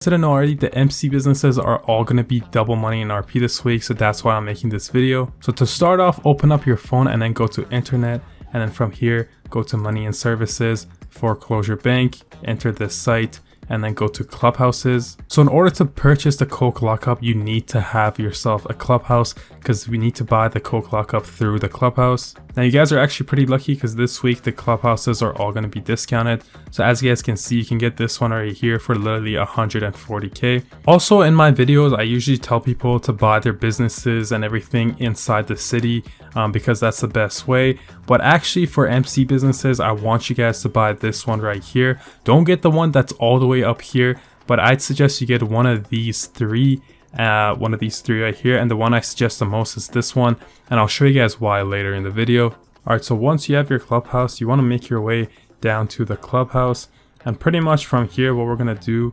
Didn't know already, the MC businesses are all going to be double money in RP this week, so that's why I'm making this video. So to start off, open up your phone and then go to internet, and then from here go to money and services, foreclosure bank, enter this site, and then go to clubhouses. So in order to purchase the COKE lockup, you need to have yourself a clubhouse, because we need to buy the COKE lockup through the clubhouse. Now you guys are actually pretty lucky, because this week the clubhouses are all going to be discounted. So as you guys can see, you can get this one right here for literally 140k. Also in my videos, I usually tell people to buy their businesses and everything inside the city, because that's the best way. But actually for MC businesses, I want you guys to buy this one right here. Don't get the one that's all the way up here, but I'd suggest you get one of these three right here, and the one I suggest the most is this one, and I'll show you guys why later in the video. Alright, so once you have your clubhouse, you want to make your way down to the clubhouse, and pretty much from here what we're gonna do,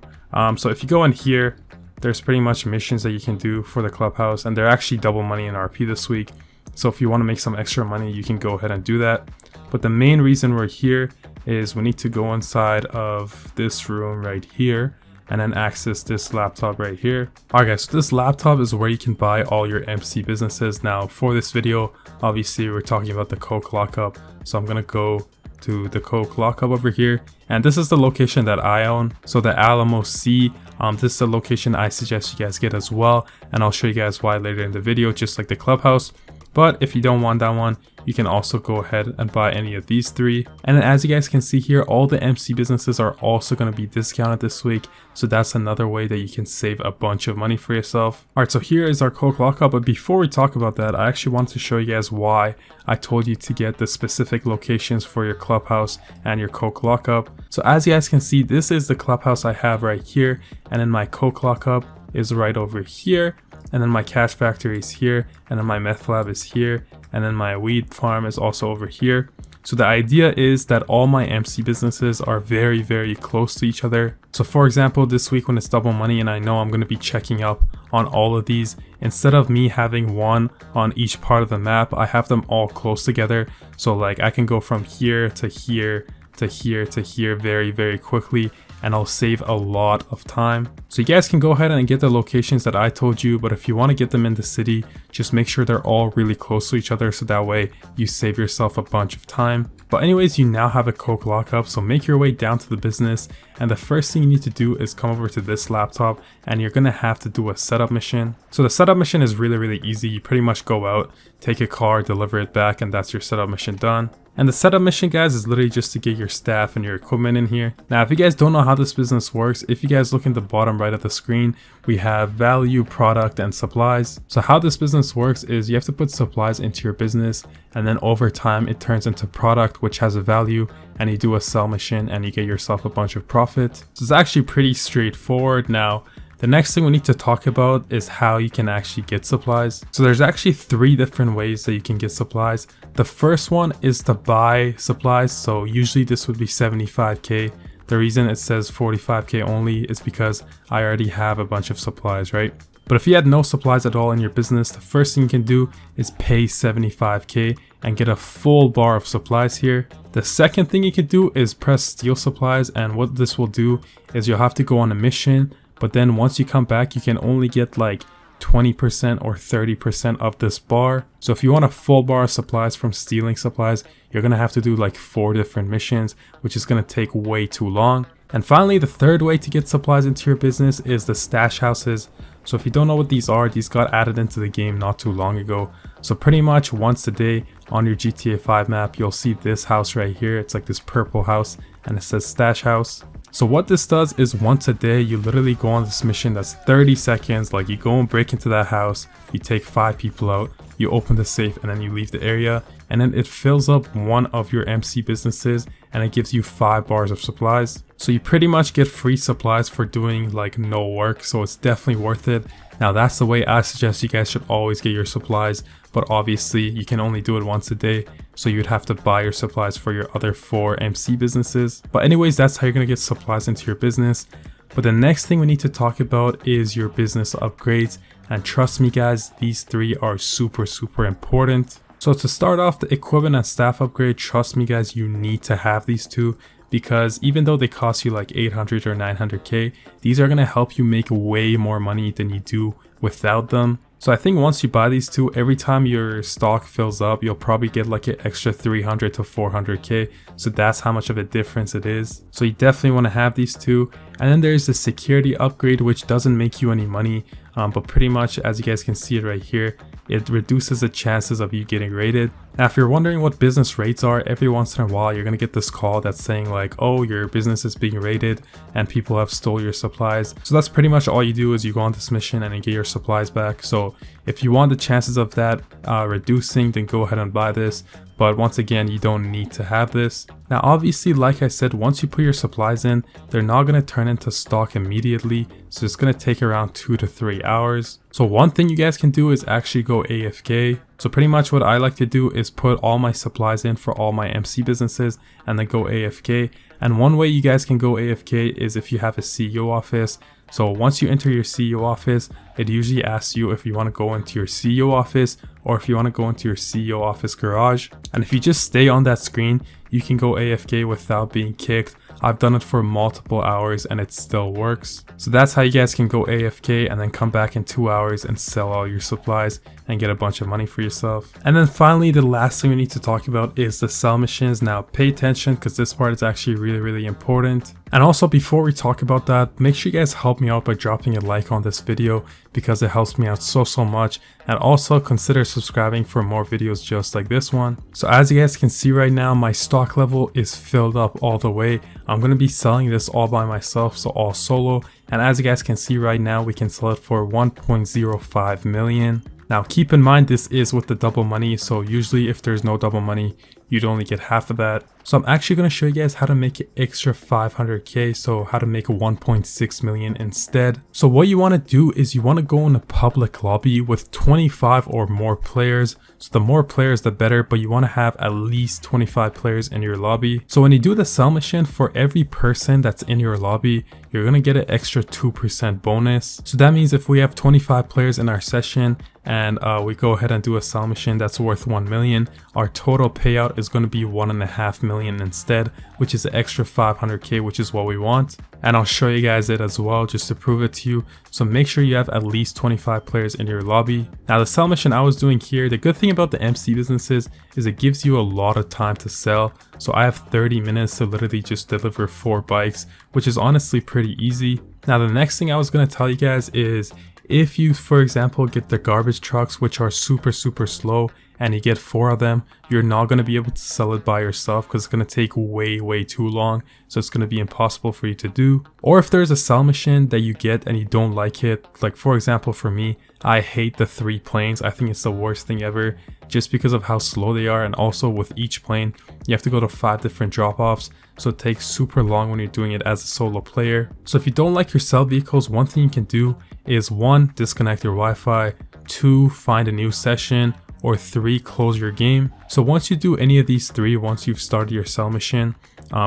so if you go in here, there's pretty much missions that you can do for the clubhouse, and they're actually double money in RP this week. So if you want to make some extra money, you can go ahead and do that. But the main reason we're here is we need to go inside of this room right here and then access this laptop right here. Alright guys, so this laptop is where you can buy all your MC businesses. Now for this video, obviously we're talking about the COKE lockup, so I'm gonna go to the COKE lockup over here, and this is the location that I own. So the Alamo C, this is the location I suggest you guys get as well, and I'll show you guys why later in the video, just like the clubhouse. But if you don't want that one, you can also go ahead and buy any of these three. And then as you guys can see here, all the MC businesses are also going to be discounted this week. So that's another way that you can save a bunch of money for yourself. Alright, so here is our COKE lockup. But before we talk about that, I actually want to show you guys why I told you to get the specific locations for your clubhouse and your COKE lockup. So as you guys can see, this is the clubhouse I have right here. And then my COKE lockup is right over here. And then my cash factory is here, and then my meth lab is here, and then my weed farm is also over here. So the idea is that all my MC businesses are very, very close to each other. So for example, this week when it's double money and I know I'm going to be checking up on all of these, instead of me having one on each part of the map, I have them all close together. So like I can go from here to here to here to here very, very quickly, and I'll save a lot of time. So you guys can go ahead and get the locations that I told you, but if you want to get them in the city, just make sure they're all really close to each other, so that way you save yourself a bunch of time. But anyways, you now have a COKE lockup, so make your way down to the business, and the first thing you need to do is come over to this laptop, and you're gonna have to do a setup mission. So the setup mission is really, really easy. You pretty much go out, take a car, deliver it back, and that's your setup mission done. And the setup mission, guys, is literally just to get your staff and your equipment in here. Now, if you guys don't know how this business works, if you guys look in the bottom right of the screen, we have value, product, and supplies. So how this business works is you have to put supplies into your business, and then over time it turns into product, which has a value, and you do a sell mission and you get yourself a bunch of profit. So it's actually pretty straightforward. Now, the next thing we need to talk about is how you can actually get supplies. So there's actually three different ways that you can get supplies. The first one is to buy supplies. So usually this would be 75k. The reason it says 45k only is because I already have a bunch of supplies, right? But if you had no supplies at all in your business, the first thing you can do is pay 75k and get a full bar of supplies here. The second thing you can do is press steal supplies, and what this will do is you'll have to go on a mission, but then once you come back, you can only get like 20% or 30% of this bar. So if you want a full bar of supplies from stealing supplies, you're gonna have to do like 4 different missions, which is gonna take way too long. And finally, the third way to get supplies into your business is the stash houses. So if you don't know what these are, these got added into the game not too long ago. So pretty much once a day on your GTA 5 map, you'll see this house right here. It's like this purple house, and it says stash house. So what this does is once a day, you literally go on this mission that's 30 seconds. Like you go and break into that house, you take 5 people out, you open the safe, and then you leave the area. And then it fills up one of your MC businesses, and it gives you 5 bars of supplies. So you pretty much get free supplies for doing like no work. So it's definitely worth it. Now that's the way I suggest you guys should always get your supplies, but obviously you can only do it once a day, so you'd have to buy your supplies for your other 4 MC businesses. But anyways, that's how you're gonna get supplies into your business. But the next thing we need to talk about is your business upgrades, and trust me guys, these 3 are super important. So to start off, the equipment and staff upgrade, trust me guys, you need to have these 2, because even though they cost you like 800 or 900k, these are going to help you make way more money than you do without them. So I think once you buy these two, every time your stock fills up, you'll probably get like an extra 300 to 400k. So that's how much of a difference it is. So you definitely want to have these two. And then there's the security upgrade, which doesn't make you any money, but pretty much, as you guys can see it right here, it reduces the chances of you getting raided. Now, if you're wondering what business raids are, every once in a while you're going to get this call that's saying like, oh, your business is being raided and people have stole your supplies. So that's pretty much all you do, is you go on this mission and you get your supplies back. So if you want the chances of that reducing, then go ahead and buy this. But once again, you don't need to have this. Now, obviously, like I said, once you put your supplies in, they're not going to turn into stock immediately. So it's going to take around 2 to 3 hours. So one thing you guys can do is actually go AFK. So pretty much what I like to do is put all my supplies in for all my MC businesses and then go AFK. And one way you guys can go AFK is if you have a CEO office. So once you enter your CEO office, it usually asks you if you want to go into your CEO office or if you want to go into your CEO office garage. And if you just stay on that screen, you can go AFK without being kicked. I've done it for multiple hours and it still works. So that's how you guys can go AFK and then come back in 2 hours and sell all your supplies and get a bunch of money for yourself. And then finally, the last thing we need to talk about is the sell missions. Now pay attention, because this part is actually really important. And also, before we talk about that, make sure you guys help me out by dropping a like on this video, because it helps me out so much. And also consider subscribing for more videos just like this one. So as you guys can see right now, my stock level is filled up all the way. I'm going to be selling this all by myself, so all solo. And as you guys can see right now, we can sell it for 1.05 million. Now keep in mind, this is with the double money, so usually if there's no double money, you'd only get half of that. So I'm actually going to show you guys how to make an extra 500k, so how to make 1.6 million instead. So what you want to do is you want to go in a public lobby with 25 or more players. So the more players the better, but you want to have at least 25 players in your lobby. So when you do the sell mission, for every person that's in your lobby, you're going to get an extra 2% bonus. So that means if we have 25 players in our session and we go ahead and do a sell mission that's worth 1 million, our total payout is going to be 1.5 million instead, which is an extra 500k, which is what we want. And I'll show you guys it as well just to prove it to you. So make sure you have at least 25 players in your lobby. Now the sell mission I was doing here, the good thing about the MC businesses is it gives you a lot of time to sell. So I have 30 minutes to literally just deliver 4 bikes, which is honestly pretty easy. Now the next thing I was going to tell you guys is, if you, for example, get the garbage trucks, which are super slow, and you get 4 of them, you're not going to be able to sell it by yourself because it's going to take way too long. So it's going to be impossible for you to do. Or if there's a sell mission that you get and you don't like it, like for example for me, I hate the 3 planes. I think it's the worst thing ever just because of how slow they are, and also with each plane you have to go to 5 different drop-offs. So it takes super long when you're doing it as a solo player. So if you don't like your sell vehicles, one thing you can do is 1, disconnect your Wi-Fi, 2, find a new session, or 3, close your game. So once you do any of these 3, once you've started your sell mission,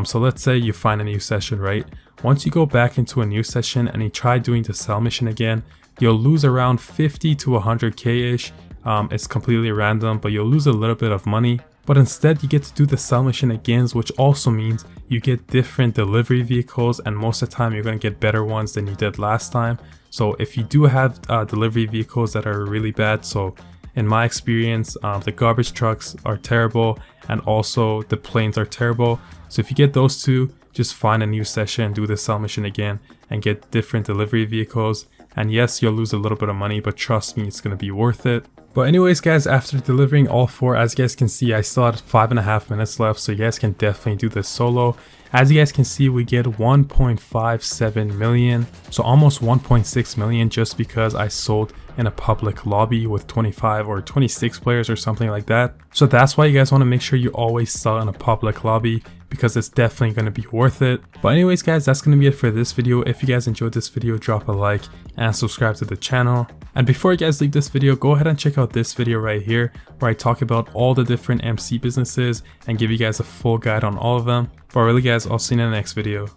so let's say you find a new session, right? Once you go back into a new session and you try doing the sell mission again, you'll lose around 50 to 100k ish. It's completely random, but you'll lose a little bit of money. But instead you get to do the sell mission again, which also means you get different delivery vehicles, and most of the time you're going to get better ones than you did last time. So if you do have delivery vehicles that are really bad, so in my experience, the garbage trucks are terrible and also the planes are terrible. So if you get those 2, just find a new session, do the sell mission again, and get different delivery vehicles. And yes, you'll lose a little bit of money, but trust me, it's going to be worth it. But anyways guys, after delivering all 4, as you guys can see, I still had 5.5 minutes left, so you guys can definitely do this solo. As you guys can see, we get 1.57 million, so almost 1.6 million just because I sold in a public lobby with 25 or 26 players or something like that. So that's why you guys want to make sure you always sell in a public lobby, because it's definitely going to be worth it. But anyways guys, that's going to be it for this video. If you guys enjoyed this video, drop a like and subscribe to the channel. And before you guys leave this video, go ahead and check out this video right here where I talk about all the different MC businesses and give you guys a full guide on all of them. But really guys, I'll see you in the next video.